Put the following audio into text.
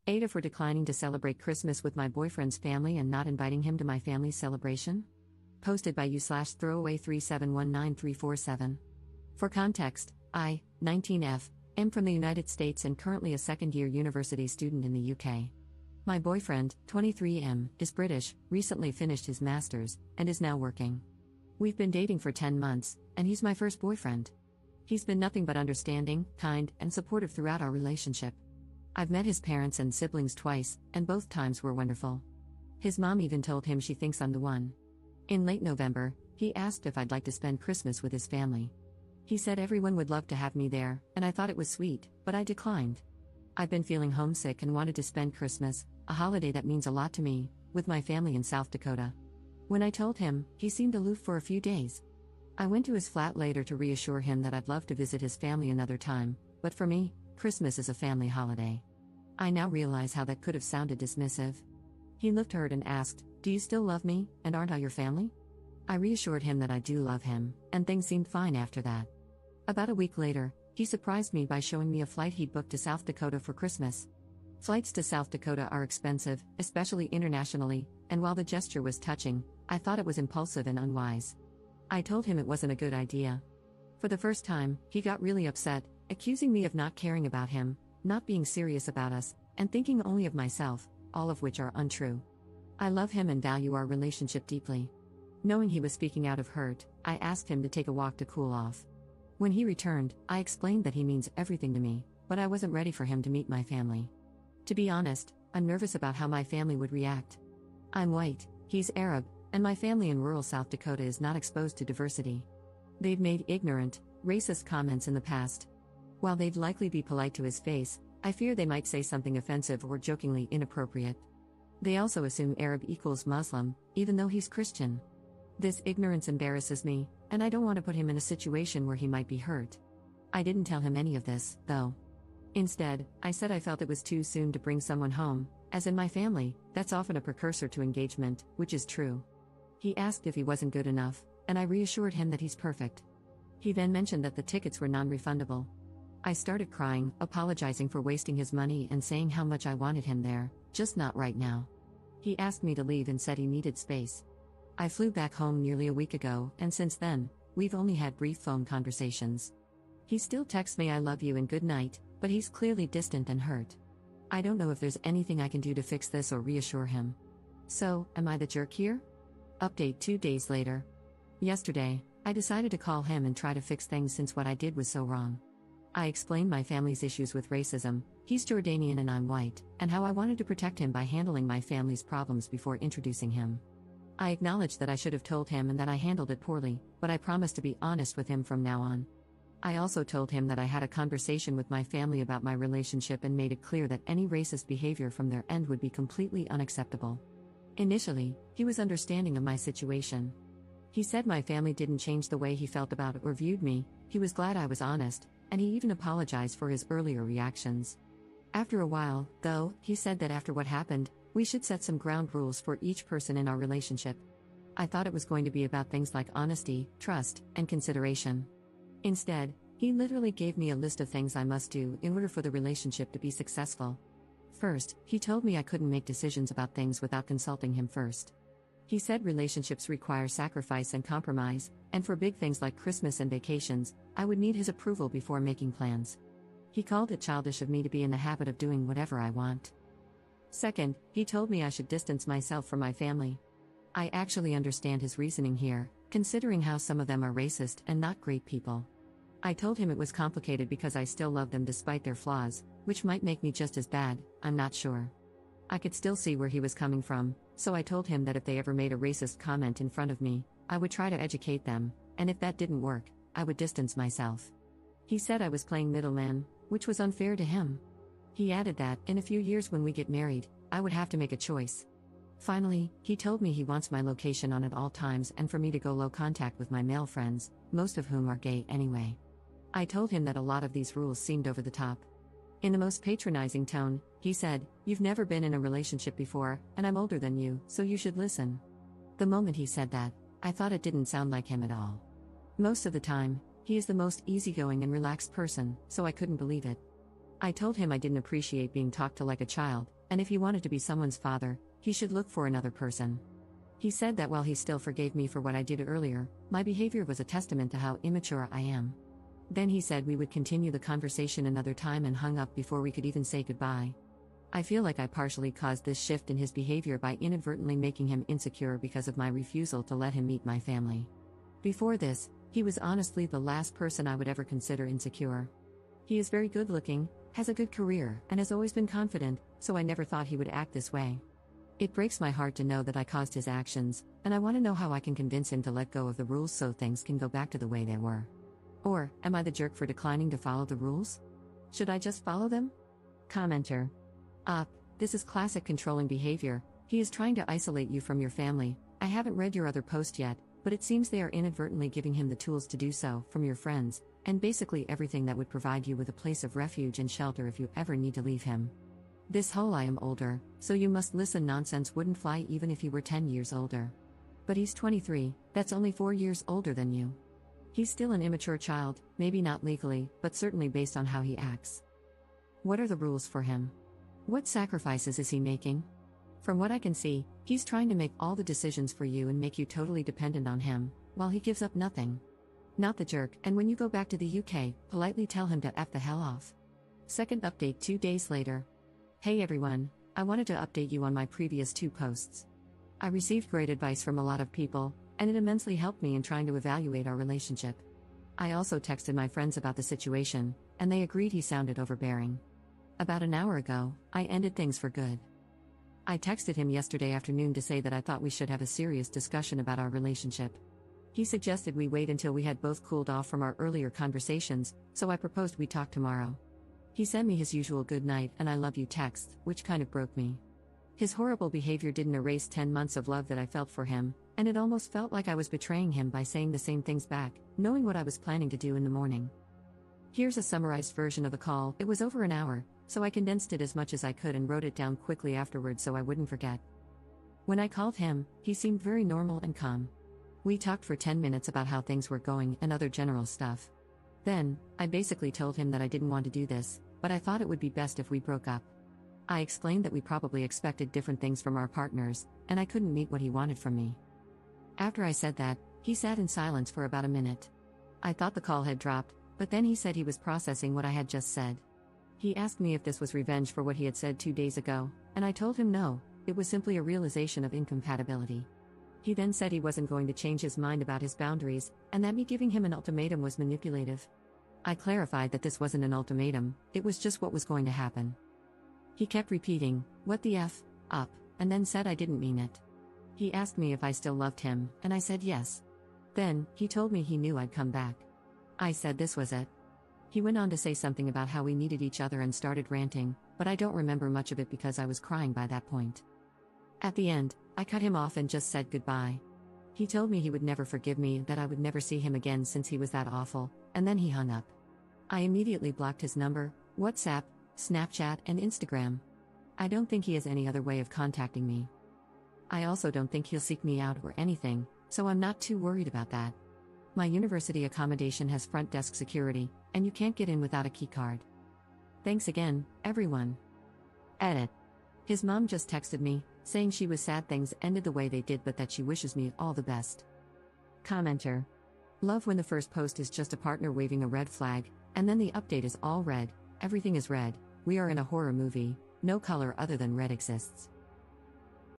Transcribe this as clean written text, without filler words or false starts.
AITAH for declining to celebrate Christmas with my boyfriend's family and not inviting him to my family's celebration? Posted by you/throwaway3719347. For context, I, 19F, am from the United States and currently a second-year university student in the UK. My boyfriend, 23M, is British, recently finished his master's, and is now working. We've been dating for 10 months, and he's my first boyfriend. He's been nothing but understanding, kind, and supportive throughout our relationship. I've met his parents and siblings twice, and both times were wonderful. His mom even told him she thinks I'm the one. In late November, he asked if I'd like to spend Christmas with his family. He said everyone would love to have me there, and I thought it was sweet, but I declined. I've been feeling homesick and wanted to spend Christmas, a holiday that means a lot to me, with my family in South Dakota. When I told him, he seemed aloof for a few days. I went to his flat later to reassure him that I'd love to visit his family another time, but for me, Christmas is a family holiday. I now realize how that could have sounded dismissive. He looked hurt and asked, "Do you still love me, and aren't I your family?" I reassured him that I do love him, and things seemed fine after that. About a week later, he surprised me by showing me a flight he'd booked to South Dakota for Christmas. Flights to South Dakota are expensive, especially internationally, and while the gesture was touching, I thought it was impulsive and unwise. I told him it wasn't a good idea. For the first time, he got really upset, accusing me of not caring about him, not being serious about us, and thinking only of myself, all of which are untrue. I love him and value our relationship deeply. Knowing he was speaking out of hurt, I asked him to take a walk to cool off. When he returned, I explained that he means everything to me, but I wasn't ready for him to meet my family. To be honest, I'm nervous about how my family would react. I'm white, he's Arab, and my family in rural South Dakota is not exposed to diversity. They've made ignorant, racist comments in the past. While they'd likely be polite to his face, I fear they might say something offensive or jokingly inappropriate. They also assume Arab equals Muslim, even though he's Christian. This ignorance embarrasses me, and I don't want to put him in a situation where he might be hurt. I didn't tell him any of this, though. Instead, I said I felt it was too soon to bring someone home, as in my family, that's often a precursor to engagement, which is true. He asked if he wasn't good enough, and I reassured him that he's perfect. He then mentioned that the tickets were non-refundable. I started crying, apologizing for wasting his money and saying how much I wanted him there, just not right now. He asked me to leave and said he needed space. I flew back home nearly a week ago, and since then, we've only had brief phone conversations. He still texts me "I love you" and "good night," but he's clearly distant and hurt. I don't know if there's anything I can do to fix this or reassure him. So, am I the jerk here? Update 2 days later. Yesterday, I decided to call him and try to fix things since what I did was so wrong. I explained my family's issues with racism, he's Jordanian and I'm white, and how I wanted to protect him by handling my family's problems before introducing him. I acknowledged that I should have told him and that I handled it poorly, but I promised to be honest with him from now on. I also told him that I had a conversation with my family about my relationship and made it clear that any racist behavior from their end would be completely unacceptable. Initially, he was understanding of my situation. He said my family didn't change the way he felt about or viewed me, he was glad I was honest, and he even apologized for his earlier reactions. After a while, though, he said that after what happened, we should set some ground rules for each person in our relationship. I thought it was going to be about things like honesty, trust, and consideration. Instead, he literally gave me a list of things I must do in order for the relationship to be successful. First, he told me I couldn't make decisions about things without consulting him first. He said relationships require sacrifice and compromise, and for big things like Christmas and vacations, I would need his approval before making plans. He called it childish of me to be in the habit of doing whatever I want. Second, he told me I should distance myself from my family. I actually understand his reasoning here, considering how some of them are racist and not great people. I told him it was complicated because I still love them despite their flaws, which might make me just as bad, I'm not sure. I could still see where he was coming from, so I told him that if they ever made a racist comment in front of me, I would try to educate them, and if that didn't work, I would distance myself. He said I was playing middleman, which was unfair to him. He added that, in a few years when we get married, I would have to make a choice. Finally, he told me he wants my location on at all times and for me to go low contact with my male friends, most of whom are gay anyway. I told him that a lot of these rules seemed over the top. In the most patronizing tone, he said, "You've never been in a relationship before, and I'm older than you, so you should listen." The moment he said that, I thought it didn't sound like him at all. Most of the time, he is the most easygoing and relaxed person, so I couldn't believe it. I told him I didn't appreciate being talked to like a child, and if he wanted to be someone's father, he should look for another person. He said that while he still forgave me for what I did earlier, my behavior was a testament to how immature I am. Then he said we would continue the conversation another time and hung up before we could even say goodbye. I feel like I partially caused this shift in his behavior by inadvertently making him insecure because of my refusal to let him meet my family. Before this, he was honestly the last person I would ever consider insecure. He is very good looking, has a good career, and has always been confident, so I never thought he would act this way. It breaks my heart to know that I caused his actions, and I want to know how I can convince him to let go of the rules so things can go back to the way they were. Or, am I the jerk for declining to follow the rules? Should I just follow them? Commenter. This is classic controlling behavior. He is trying to isolate you from your family. I haven't read your other post yet, but it seems they are inadvertently giving him the tools to do so, from your friends, and basically everything that would provide you with a place of refuge and shelter if you ever need to leave him. This whole "I am older, so you must listen" nonsense wouldn't fly even if he were 10 years older. But he's 23, that's only 4 years older than you. He's still an immature child, maybe not legally, but certainly based on how he acts. What are the rules for him? What sacrifices is he making? From what I can see, he's trying to make all the decisions for you and make you totally dependent on him, while he gives up nothing. Not the jerk, and when you go back to the UK, politely tell him to F the hell off. Second update 2 days later. Hey everyone, I wanted to update you on my previous 2 posts. I received great advice from a lot of people, and it immensely helped me in trying to evaluate our relationship. I also texted my friends about the situation, and they agreed he sounded overbearing. About an hour ago, I ended things for good. I texted him yesterday afternoon to say that I thought we should have a serious discussion about our relationship. He suggested we wait until we had both cooled off from our earlier conversations, so I proposed we talk tomorrow. He sent me his usual "good night" and "I love you" text, which kind of broke me. His horrible behavior didn't erase 10 months of love that I felt for him, and it almost felt like I was betraying him by saying the same things back, knowing what I was planning to do in the morning. Here's a summarized version of the call. It was over an hour, so I condensed it as much as I could and wrote it down quickly afterwards so I wouldn't forget. When I called him, he seemed very normal and calm. We talked for 10 minutes about how things were going and other general stuff. Then, I basically told him that I didn't want to do this, but I thought it would be best if we broke up. I explained that we probably expected different things from our partners, and I couldn't meet what he wanted from me. After I said that, he sat in silence for about a minute. I thought the call had dropped, but then he said he was processing what I had just said. He asked me if this was revenge for what he had said 2 days ago, and I told him no, it was simply a realization of incompatibility. He then said he wasn't going to change his mind about his boundaries, and that me giving him an ultimatum was manipulative. I clarified that this wasn't an ultimatum, it was just what was going to happen. He kept repeating, "What the F, up," and then said I didn't mean it. He asked me if I still loved him, and I said yes. Then, he told me he knew I'd come back. I said this was it. He went on to say something about how we needed each other and started ranting, but I don't remember much of it because I was crying by that point. At the end, I cut him off and just said goodbye. He told me he would never forgive me and that I would never see him again since he was that awful, and then he hung up. I immediately blocked his number, WhatsApp, Snapchat, and Instagram. I don't think he has any other way of contacting me. I also don't think he'll seek me out or anything, so I'm not too worried about that. My university accommodation has front desk security, and you can't get in without a key card. Thanks again, everyone. Edit. His mom just texted me, saying she was sad things ended the way they did but that she wishes me all the best. Commenter. Love when the first post is just a partner waving a red flag, and then the update is all red, everything is red, we are in a horror movie, no color other than red exists.